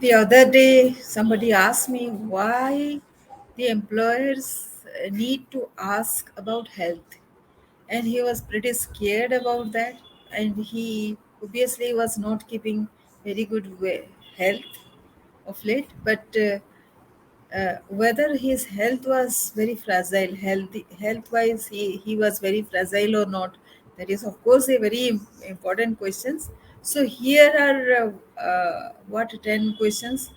The other day, somebody asked me why the employers need to ask about health, and he was pretty scared about that. And he obviously was not keeping very good health of late, but whether his health was very fragile, health wise, he was very fragile or not, that is, of course, a very important questions. So, here are what 10 questions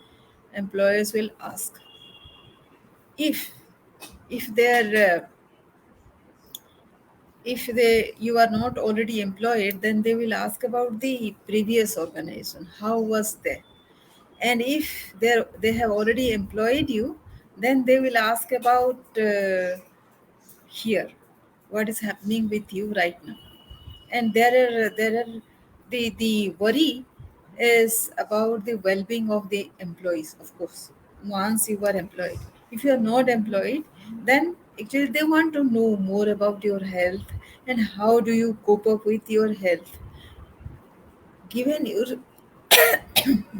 employers will ask. If if they you are not already employed, then they will ask about the previous organization. How was there? And if they have already employed you, then they will ask about here what is happening with you right now. And there are the worry is about the well-being of the employees, of course, once you are employed. If you are not employed, then actually they want to know more about your health and how do you cope up with your health given your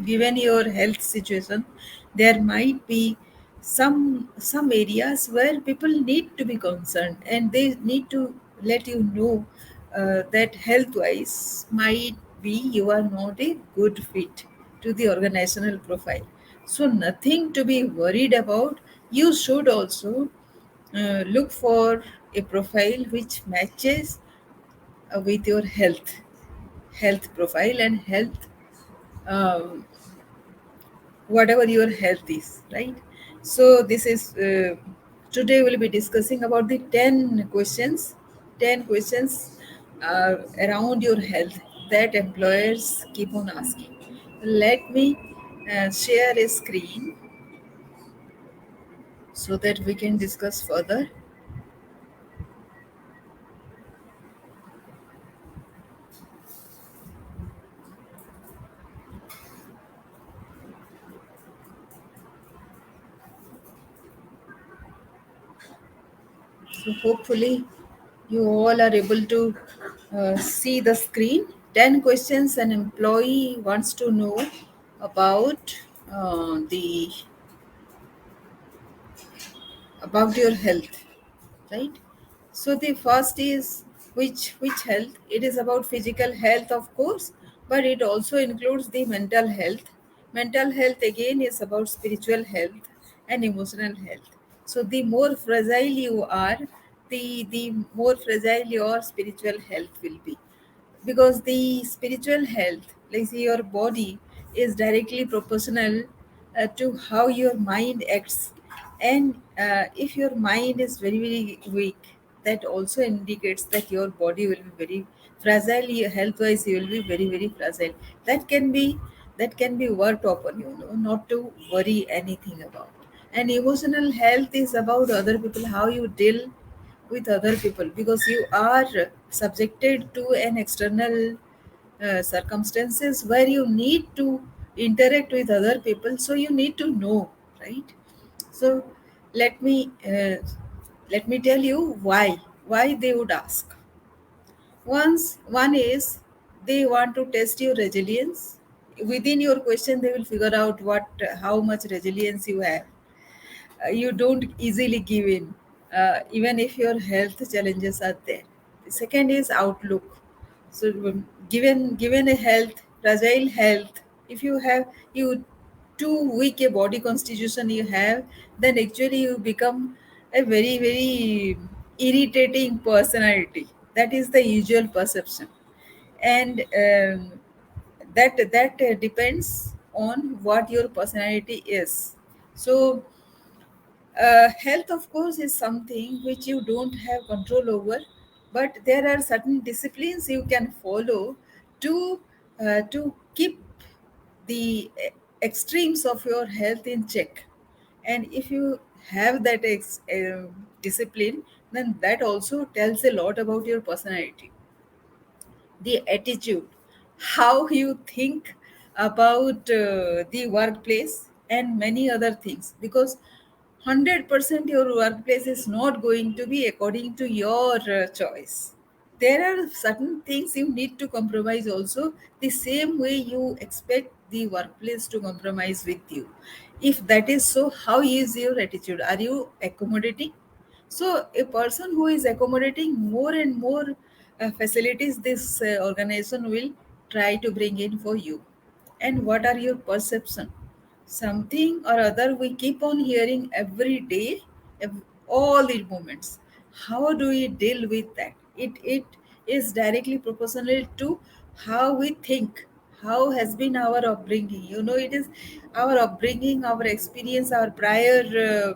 given your health situation. There might be some areas where people need to be concerned, and they need to let you know that health wise might be you are not a good fit to the organizational profile. So nothing to be worried about. You should also look for a profile which matches with your health profile and health, um, whatever your health is, right? So this is today we'll be discussing about the 10 questions around your health that employers keep on asking. Let me share a screen so that we can discuss further. So hopefully you all are able to see the screen. 10 questions an employee wants to know about the about your health, right? So the first is which health. It is about physical health, of course, but it also includes the mental health. Mental health again is about spiritual health and emotional health. So the more fragile you are, the more fragile your spiritual health will be, because the spiritual health, like say your body, is directly proportional to how your mind acts. And if your mind is very very weak, that also indicates that your body will be very fragile. Health wise you will be very very fragile. That can be worked upon, not to worry anything about. And emotional health is about other people, how you deal with other people, because you are subjected to an external circumstances where you need to interact with other people, so you need to know, right? So let me uh, let me tell you why they would ask. One is they want to test your resilience. Within your question they will figure out how much resilience you have. You don't easily give in, even if your health challenges are there. The second is outlook. So, given a fragile health, if you too weak a body constitution you have, then actually you become a very very irritating personality. That is the usual perception, and that depends on what your personality is. So health, of course, is something which you don't have control over, but there are certain disciplines you can follow to keep the extremes of your health in check. And if you have that discipline, then that also tells a lot about your personality. The attitude, how you think about the workplace, and many other things, because 100% your workplace is not going to be according to your choice. There are certain things you need to compromise also, the same way you expect the workplace to compromise with you. If that is so, how is your attitude? Are you accommodating? So a person who is accommodating, more and more facilities this organization will try to bring in for you. And what are your perception? Something or other we keep on hearing every day, all the moments. How do we deal with that? It is directly proportional to how we think, how has been our upbringing. It is our upbringing, our experience, our prior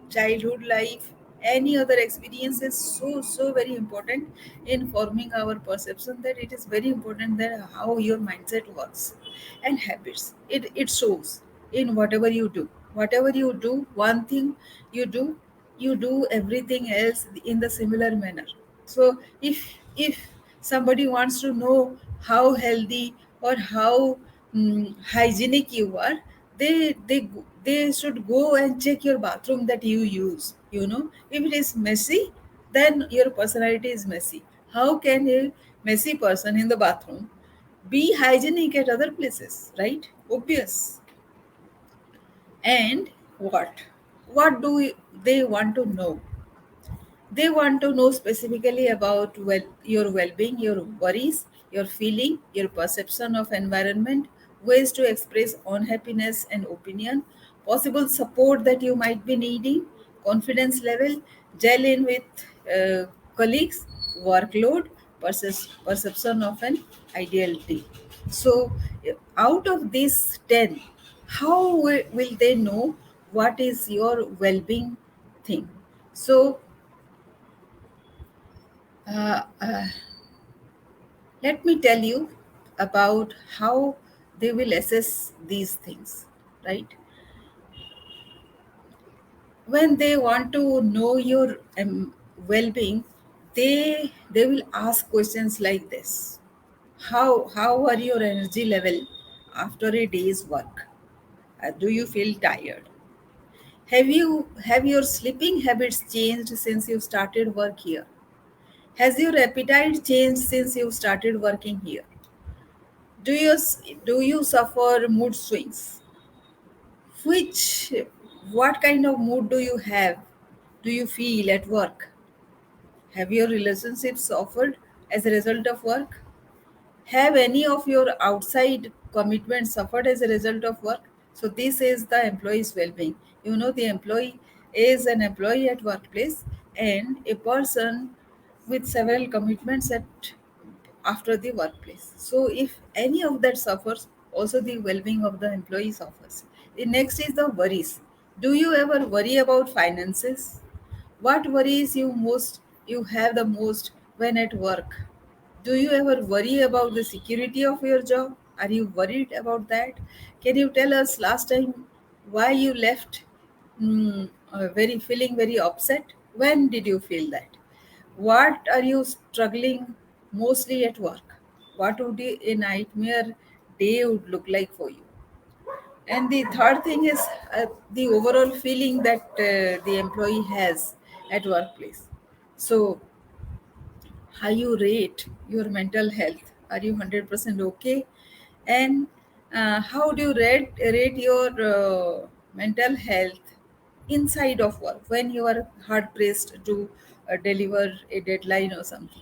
childhood life, any other experience is so very important in forming our perception, that it is very important that how your mindset works. And habits, it shows in whatever you do, one thing you do everything else in the similar manner. So if somebody wants to know how healthy or how hygienic you are, they should go and check your bathroom that you use. If it is messy, then your personality is messy. How can a messy person in the bathroom be hygienic at other places, right? Obvious. And what they want to know? They want to know specifically about your well-being, your worries, your feeling, your perception of environment, ways to express unhappiness and opinion, possible support that you might be needing, confidence level, gel in with colleagues, workload, perception of an ideality. So, out of these 10, how will they know what is your well-being thing? So, uh, uh, let me tell you about how they will assess these things, right? When they want to know your well-being, they will ask questions like this: How are your energy level after a day's work? Do you feel tired? Have your sleeping habits changed since you started work here? Has your appetite changed since you started working here? Do you suffer mood swings? Which what kind of mood do you have? Do you feel at work? Have your relationships suffered as a result of work? Have any of your outside commitments suffered as a result of work? So this is the employee's well-being. The employee is an employee at workplace, and a person with several commitments at after the workplace. So if any of that suffers, also the well-being of the employee suffers. The next is the worries. Do you ever worry about finances? What worries you have the most when at work? Do you ever worry about the security of your job? Are you worried about that? Can you tell us last time why you left very feeling very upset? When did you feel that? What are you struggling mostly at work? What would a nightmare day would look like for you? And the third thing is the overall feeling that the employee has at workplace. So how you rate your mental health? Are you 100% okay? And how do you rate your mental health inside of work when you are hard pressed to deliver a deadline or something?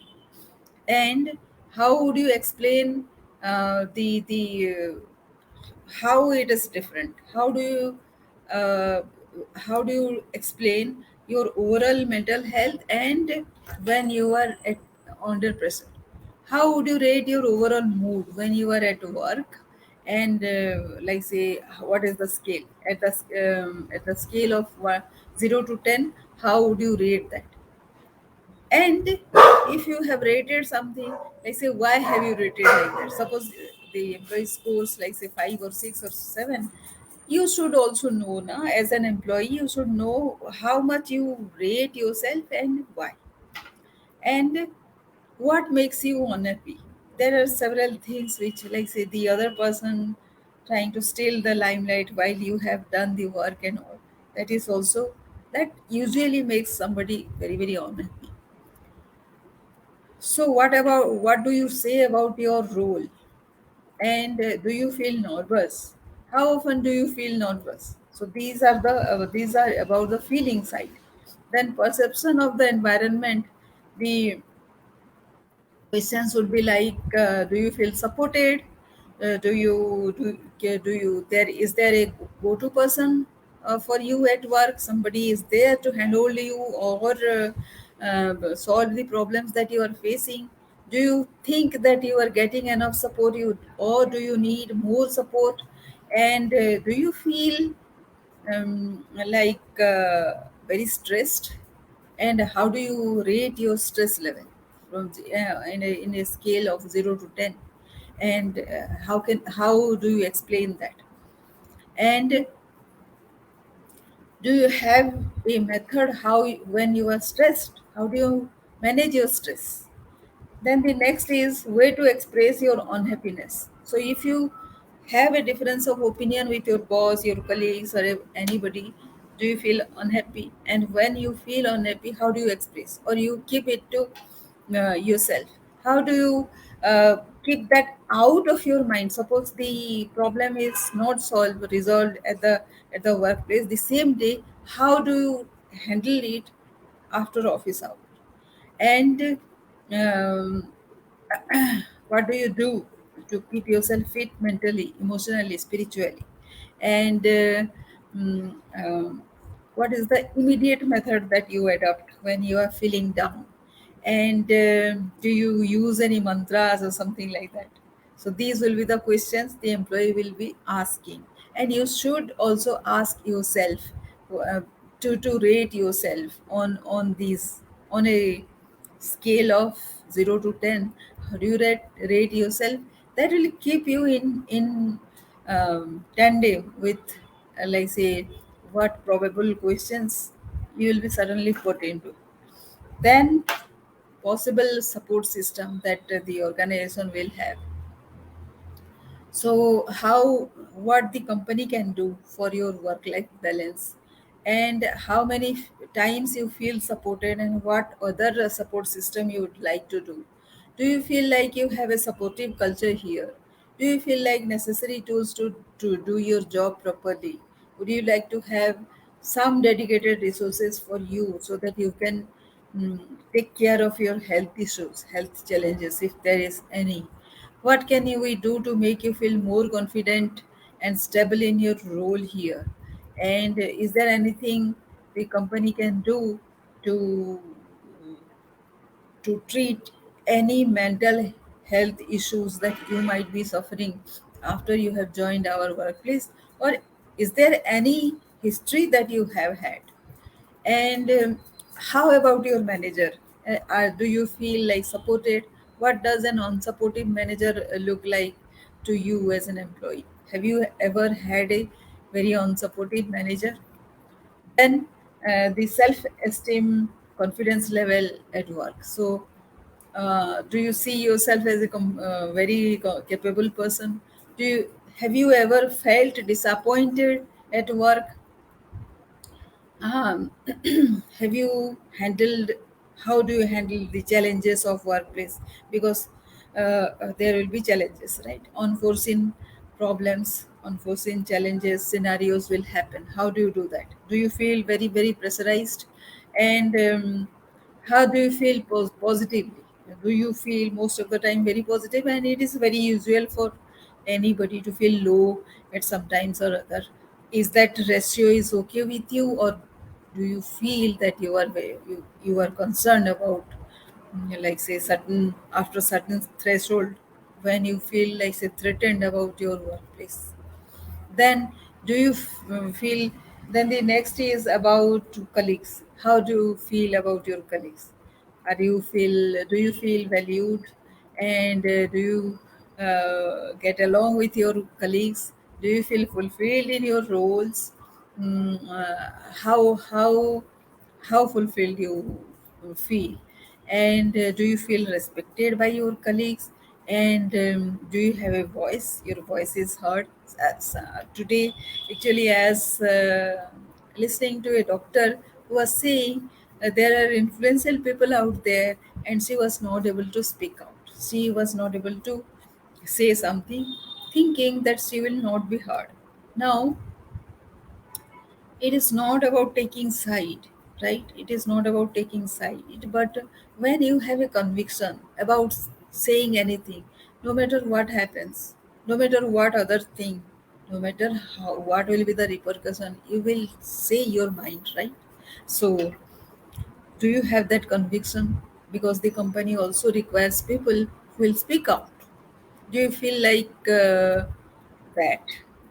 And how would you explain the how it is different? Uh, how do you explain your overall mental health and when you are under pressure? How would you rate your overall mood when you are at work? And like say, what is the scale at the scale of 0 to 10? How would you rate that? And if you have rated something, like say, why have you rated like that? Suppose the employee scores like say 5 or 6 or 7, you should also know now as an employee, you should know how much you rate yourself and why. And what makes you unhappy? There are several things which, like say, the other person trying to steal the limelight while you have done the work and all. That is also that usually makes somebody very very unhappy. So what do you say about your role? And do you feel nervous? How often do you feel nervous? So these are about the feeling side. Then perception of the environment. The questions would be like, do you feel supported? Do you there is there a go-to person for you at work? Somebody is there to handle you or solve the problems that you are facing? Do you think that you are getting enough support, you or do you need more support? And do you feel very stressed? And how do you rate your stress level in a scale of 0 to 10? And how do you explain that? And do you have a method when you are stressed, how do you manage your stress? Then the next is way to express your unhappiness. So if you have a difference of opinion with your boss, your colleagues, or anybody, do you feel unhappy? And when you feel unhappy, how do you express? Or you keep it to yourself? How do you keep that out of your mind? Suppose the problem is not resolved at the workplace the same day. How do you handle it after office hours? And um, what do you do to keep yourself fit mentally, emotionally, spiritually? And what is the immediate method that you adopt when you are feeling down? And do you use any mantras or something like that? So these will be the questions the employee will be asking, and you should also ask yourself uh, to rate yourself on these on a scale of 0 to 10. How do you rate yourself? That will keep you in tandem with like say what probable questions you will be suddenly put into. Then possible support system that the organization will have. So how what the company can do for your work life balance, and how many times you feel supported, and what other support system you would like to do you feel like you have a supportive culture here? Do you feel like necessary tools to do your job properly? Would you like to have some dedicated resources for you so that you can take care of your health issues, health challenges, if there is any? What can we do to make you feel more confident and stable in your role here? And is there anything the company can do to treat any mental health issues that you might be suffering after you have joined our workplace? Or is there any history that you have had? And how about your manager? Do you feel like supported? What does an unsupportive manager look like to you as an employee? Have you ever had a very unsupportive manager? Then the self-esteem, confidence level at work. So, do you see yourself as a capable person? Do you Have you ever felt disappointed at work? Um, have you handled How do you handle the challenges of workplace? Because there will be challenges, right? Unforeseen problems, unforeseen challenges, scenarios will happen. How do you do that? Do you feel very pressurized? And how do you feel positively? Do you feel most of the time very positive? And it is very usual for anybody to feel low at some times or other. Is that ratio is okay with you, or do you feel that you are concerned about like say certain after certain threshold, when you feel like say threatened about your workplace? Then do you feel then the next is about colleagues. How do you feel about your colleagues? Do you feel valued? And do you get along with your colleagues? Do you feel fulfilled in your roles? How fulfilled you feel? And do you feel respected by your colleagues? And do you have a voice? Your voice is heard. Today actually, as listening to a doctor who was saying there are influential people out there, and she was not able to speak out. She was not able to say something, thinking that she will not be heard. Now, it is not about taking side, right? It is not about taking side, but when you have a conviction about saying anything, no matter what happens, no matter what other thing, no matter how, what will be the repercussion, you will say your mind, right? So do you have that conviction? Because the company also requires people who will speak out. Do you feel like that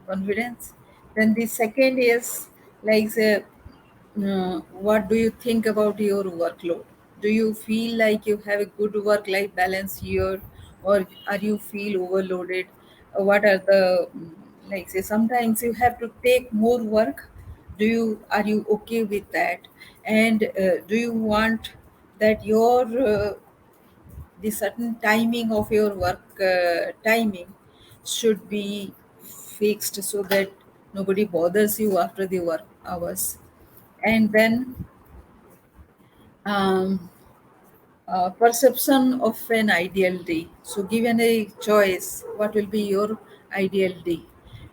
confidence? Then the second is like, say, what do you think about your workload? Do you feel like you have a good work life balance here, or are you feel overloaded? What are the like, say, sometimes you have to take more work. Do you, are you okay with that? And do you want that your the certain timing of your work timing should be fixed so that nobody bothers you after the work hours? And then um, perception of an ideal day. So, given a choice, what will be your ideal day?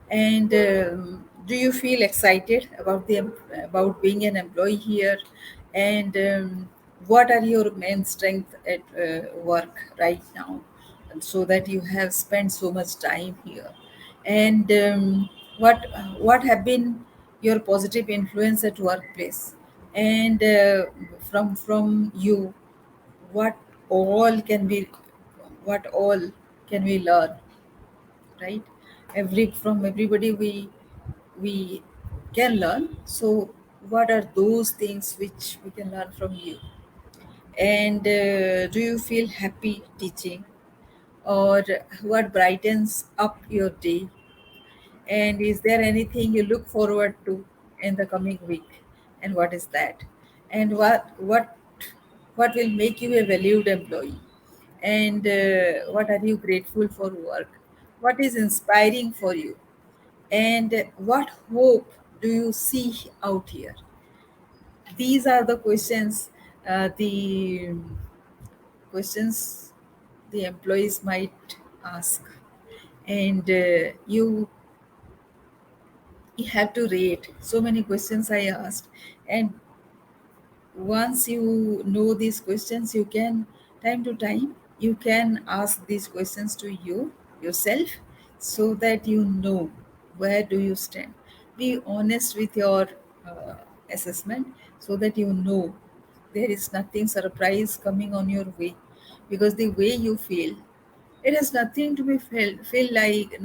And do you feel excited about the about being an employee here? And what are your main strengths at work right now, and so that you have spent so much time here? And what have been your positive influence at workplace? And from you, what all can be, what all can we learn, right? Every, from everybody we can learn. So what are those things which we can learn from you? And do you feel happy teaching, or what brightens up your day? And is there anything you look forward to in the coming week? And what is that? And what will make you a valued employee? And what are you grateful for work? What is inspiring for you? And what hope do you see out here? These are the questions, the questions the employees might ask. And you have to rate. So many questions I asked, and once you know these questions, you can, time to time, you can ask these questions to you yourself, so that you know where do you stand. Be honest with your uh, assessment, so that you know there is nothing surprise coming on your way. Because the way you feel, it has nothing to be feel like,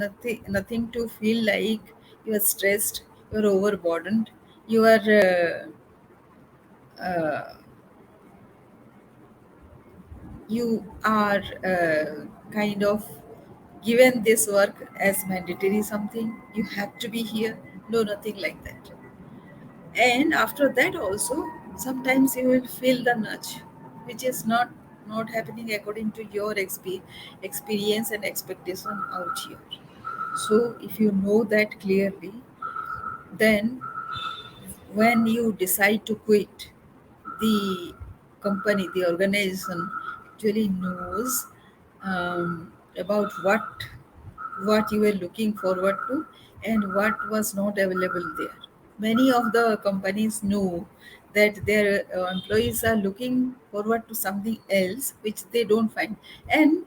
nothing to feel like you are stressed, you are overburdened, you are uh, you are kind of given this work as mandatory, something you have to be here. No, nothing like that. And after that also, sometimes you will feel the nudge, which is not happening according to your experience and expectation out here. So if you know that clearly, then when you decide to quit, the company, the organization actually knows about what you were looking forward to and what was not available there. Many of the companies know that their employees are looking forward to something else which they don't find, and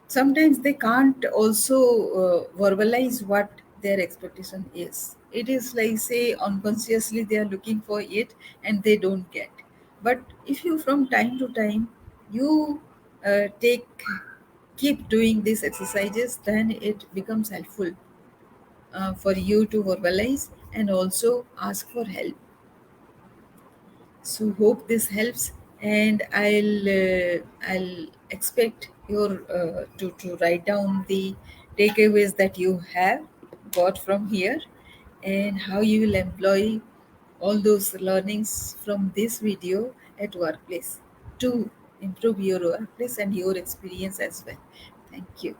sometimes they can't also verbalize what their expectation is. It is like, say, unconsciously they are looking for it and they don't get. But if you, from time to time, you take keep doing these exercises, then it becomes helpful for you to verbalize and also ask for help. So hope this helps, and I'll expect your to write down the takeaways that you have got from here, and how you will employ all those learnings from this video at workplace to improve your workplace and your experience as well. Thank you.